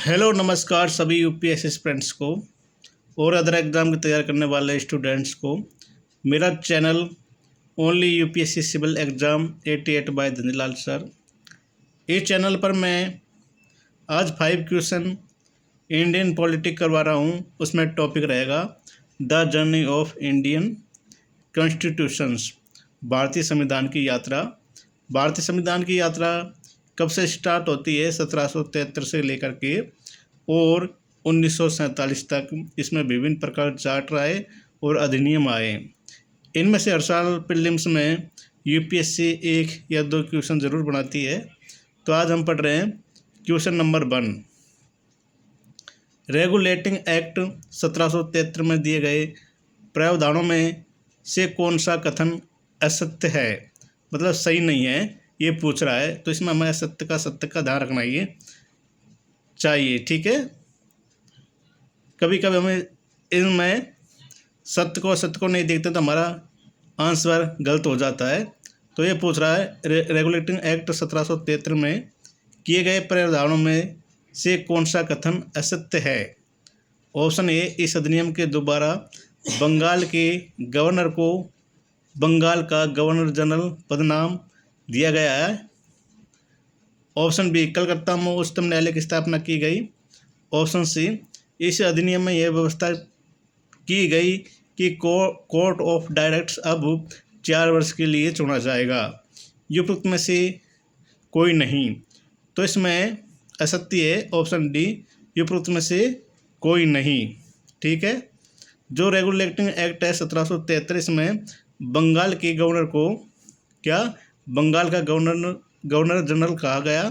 Hello नमस्कार सभी UPSC aspirants को और अदर एग्ज़ाम की तैयारी करने वाले स्टूडेंट्स को। मेरा channel only UPSC civil exam 88 by Dhanilal sir. इस चैनल पर मैं आज 5 क्वेश्चन इंडियन पॉलिटिक्स करवा रहा हूँ। उसमें टॉपिक रहेगा the journey of Indian constitutions, भारतीय संविधान की यात्रा। भारतीय संविधान की यात्रा कब से स्टार्ट होती है? 1773 से लेकर के और 1947 तक इसमें विभिन्न प्रकार चार्टर आए और अधिनियम आए। इनमें से हर साल प्रीलिम्स में यूपीएससी 1 या 2 क्वेश्चन ज़रूर बनाती है। तो आज हम पढ़ रहे हैं क्वेश्चन नंबर 1। रेगुलेटिंग एक्ट 1773 में दिए गए प्रावधानों में से कौन सा कथन असत्य है, मतलब सही नहीं है, ये पूछ रहा है। तो इसमें हमें असत्य का सत्य का ध्यान रखना ये चाहिए, ठीक है। कभी कभी हमें इनमें सत्य को असत्य को नहीं देखते तो हमारा आंसर गलत हो जाता है। तो ये पूछ रहा है रेगुलेटिंग एक्ट 1773 में किए गए प्रावधानों में से कौन सा कथन असत्य है। ऑप्शन ए, इस अधिनियम के द्वारा बंगाल के गवर्नर को बंगाल का गवर्नर जनरल पदनाम दिया गया है। ऑप्शन बी, कलकत्ता में उच्चतम न्यायालय की स्थापना की गई। ऑप्शन सी, इस अधिनियम में यह व्यवस्था की गई कि कोर्ट ऑफ डायरेक्टर्स अब 4 वर्ष के लिए चुना जाएगा। उपरोक्त में से कोई नहीं। तो इसमें असत्य है ऑप्शन डी, उपरोक्त में से कोई नहीं, ठीक है। जो रेगुलेटिंग एक्ट है 1733 में बंगाल के गवर्नर को क्या बंगाल का गवर्नर जनरल कहा गया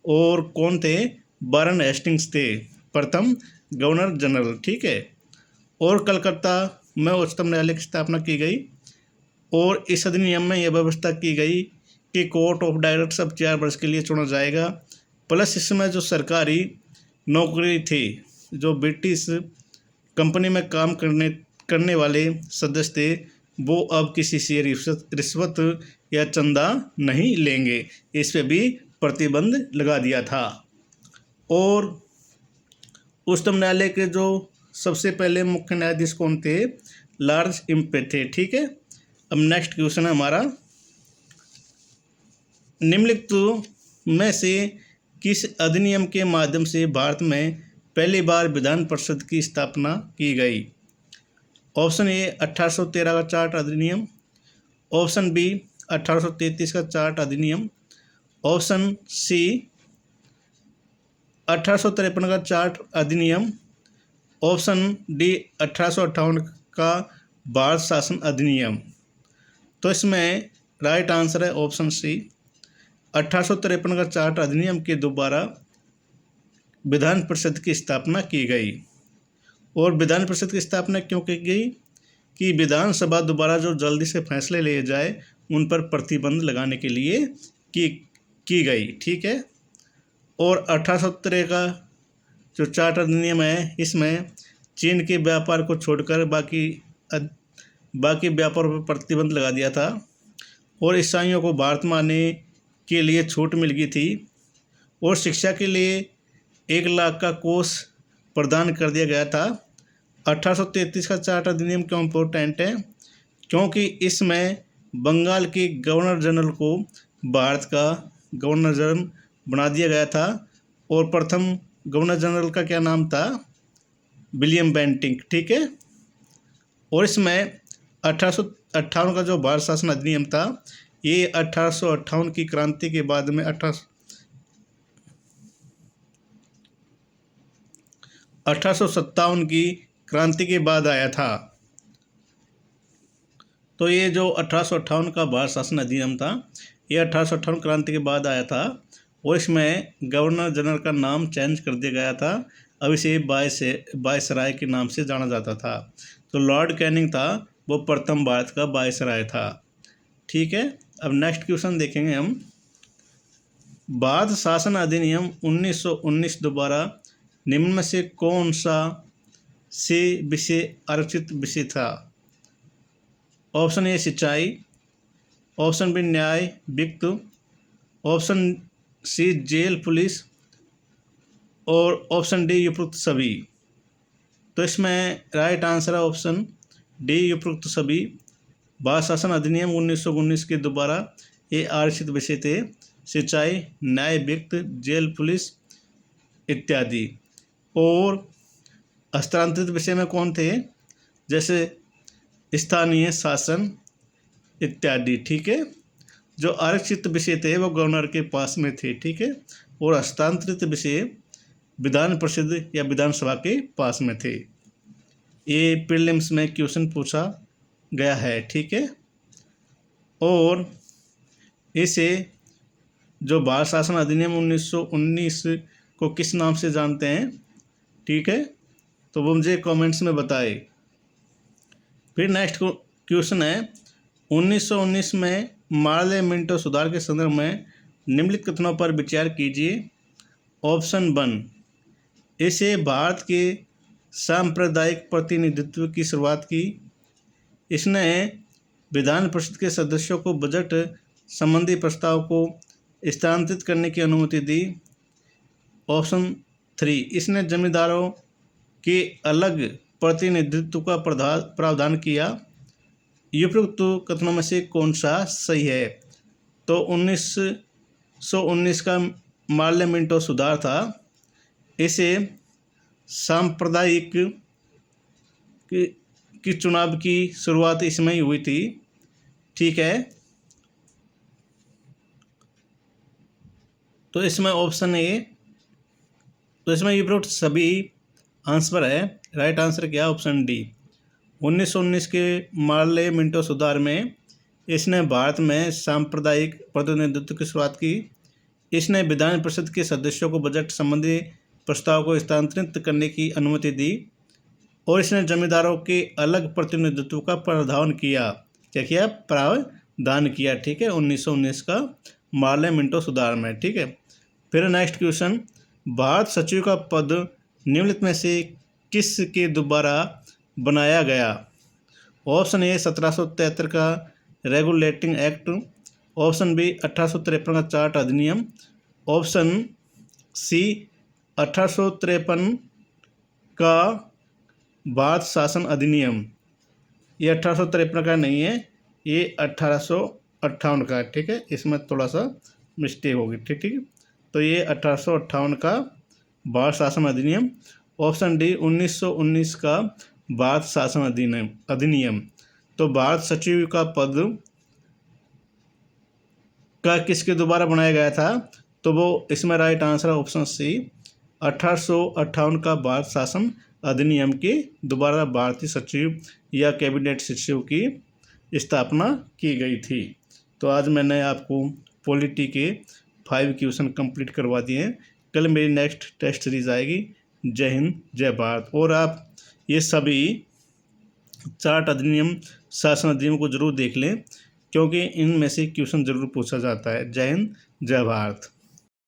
और कौन थे? वारन हेस्टिंग्स थे प्रथम गवर्नर जनरल, ठीक है। और कलकत्ता में उच्चतम न्यायालय की स्थापना की गई और इस अधिनियम में यह व्यवस्था की गई कि कोर्ट ऑफ डायरेक्टर्स अब 4 वर्ष के लिए चुना जाएगा। प्लस इसमें जो सरकारी नौकरी थी, जो ब्रिटिश कंपनी में काम करने वाले सदस्य थे, वो अब किसी से रिश्वत या चंदा नहीं लेंगे। इस पे भी प्रतिबंध लगा दिया था। और उच्चतम न्यायालय के जो सबसे पहले मुख्य न्यायाधीश कौन थे? लॉर्ड इम्पे थे, ठीक है। अब नेक्स्ट क्वेश्चन है हमारा, निम्नलिखित में से किस अधिनियम के माध्यम से भारत में पहली बार विधान परिषद की स्थापना की गई? ऑप्शन ए, 1813 का चार्ट अधिनियम। ऑप्शन बी, 1833 का चार्ट अधिनियम। ऑप्शन सी, 1853 का चार्ट अधिनियम। ऑप्शन डी, 1858 का भारत शासन अधिनियम। तो इसमें राइट आंसर है ऑप्शन सी, 1853 का चार्ट अधिनियम के द्वारा विधान परिषद की स्थापना की गई। और विधान परिषद की स्थापना क्यों की गई? कि विधानसभा दोबारा जो जल्दी से फैसले लिए जाए उन पर प्रतिबंध लगाने के लिए की गई, ठीक है। और 1870 का जो चार्टर अधिनियम है, इसमें चीन के व्यापार को छोड़कर बाकी व्यापार पर प्रतिबंध लगा दिया था और ईसाइयों को भारत में आने के लिए छूट मिल गई थी और शिक्षा के लिए 1 लाख का कोष प्रदान कर दिया गया था। 1833 का चार्टर अधिनियम क्यों इम्पोर्टेंट है? क्योंकि इसमें बंगाल के गवर्नर जनरल को भारत का गवर्नर जनरल बना दिया गया था और प्रथम गवर्नर जनरल का क्या नाम था? विलियम बेंटिंक, ठीक है। और इसमें 1858 का जो भारत शासन अधिनियम था, ये 1858 की क्रांति के बाद में 1857 की क्रांति के बाद आया था। तो ये जो 1858 का भारत शासन अधिनियम था, ये 1858 क्रांति के बाद आया था और इसमें गवर्नर जनरल का नाम चेंज कर दिया गया था। अब इसे वायसराय के नाम से जाना जाता था। तो लॉर्ड कैनिंग था, वो प्रथम भारत का वायसराय था, ठीक है। अब नेक्स्ट क्वेश्चन देखेंगे हम, भारत शासन अधिनियम 1919 द्वारा निम्न में से कौन सा से विषय आरक्षित विषय था? ऑप्शन ए, सिंचाई। ऑप्शन बी, न्याय वित्त। Option C, jail police. और ऑप्शन डी उपरोक्त सभी। तो इसमें राइट आंसर है ऑप्शन डी उपरोक्त सभी। बाल शासन अधिनियम 1919 के द्वारा ये आरक्षित विषय थे: सिंचाई, न्याय, वित्त, जेल, पुलिस इत्यादि। और हस्तांतरित विषय में कौन थे? जैसे स्थानीय शासन इत्यादि। ठीक है, जो आरक्षित विषय थे वो गवर्नर के पास में थे। ठीक है, और हस्तांतरित विषय विधान परिषद या विधानसभा के पास में थे। ये प्रीलिम्स में क्वेश्चन पूछा गया है। ठीक है, और इसे जो बाल शासन अधिनियम 1919 को किस नाम से जानते हैं? ठीक है, तो वो मुझे कमेंट्स में बताए। फिर नेक्स्ट क्वेश्चन है, 1919 में मार्ले मिंटो सुधार के संदर्भ में निम्नलिखित कथनों पर विचार कीजिए। ऑप्शन 1, इसे भारत के सांप्रदायिक प्रतिनिधित्व की शुरुआत की। इसने विधान परिषद के सदस्यों को बजट संबंधी प्रस्ताव को स्थानांतरित करने की अनुमति दी। ऑप्शन 3, इसने जमींदारों के अलग प्रतिनिधित्व का प्रावधान किया। उपरोक्त कथनों में से कौन सा सही है? तो 1919 का मार्ले मिंटो सुधार था, इसे सांप्रदायिक की चुनाव की शुरुआत इसमें ही हुई थी। ठीक है, तो इसमें ऑप्शन ए, तो इसमें उपरोक्त सभी आंसर है। राइट आंसर क्या? Option D. 1919 के मार्ले मिंटो सुधार में इसने भारत में सांप्रदायिक प्रतिनिधित्व की शुरुआत की। इसने विधान परिषद के सदस्यों को बजट संबंधी प्रस्ताव को स्थानांतरित करने की अनुमति दी और इसने जमींदारों के अलग प्रतिनिधित्व का प्रावधान किया। क्या किया? प्रावधान किया। ठीक है, 1919 का मार्ले मिंटो सुधार में। ठीक है, फिर नेक्स्ट क्वेश्चन, भारत सचिव का पद निम्नलिखित में से किस के द्वारा बनाया गया? ऑप्शन ए 1773 का रेगुलेटिंग एक्ट, ऑप्शन बी 1853 का चार्ट अधिनियम, ऑप्शन सी 1853 का भारत शासन अधिनियम। ये 1853 का नहीं है, ये 1858 का है। ठीक है, इसमें थोड़ा सा मिस्टेक होगी। ठीक है, तो ये 1858 का भारत शासन अधिनियम। ऑप्शन डी 1919 का भारत शासन अधिनियम। तो भारत सचिव का पद का किसके द्वारा बनाया गया था? तो वो इसमें राइट आंसर है ऑप्शन सी 1858 का भारत शासन अधिनियम के द्वारा भारतीय सचिव या कैबिनेट सचिव की स्थापना की गई थी। तो आज मैंने आपको पॉलिटी के 5 क्वेश्चन कंप्लीट करवा दिए हैं। कल मेरी नेक्स्ट टेस्ट सीरीज आएगी। जय हिंद, जय भारत। और आप ये सभी चार्ट अधिनियम, शासन अधिनियम को जरूर देख लें, क्योंकि इनमें से क्वेश्चन जरूर पूछा जाता है। जय हिंद, जय भारत।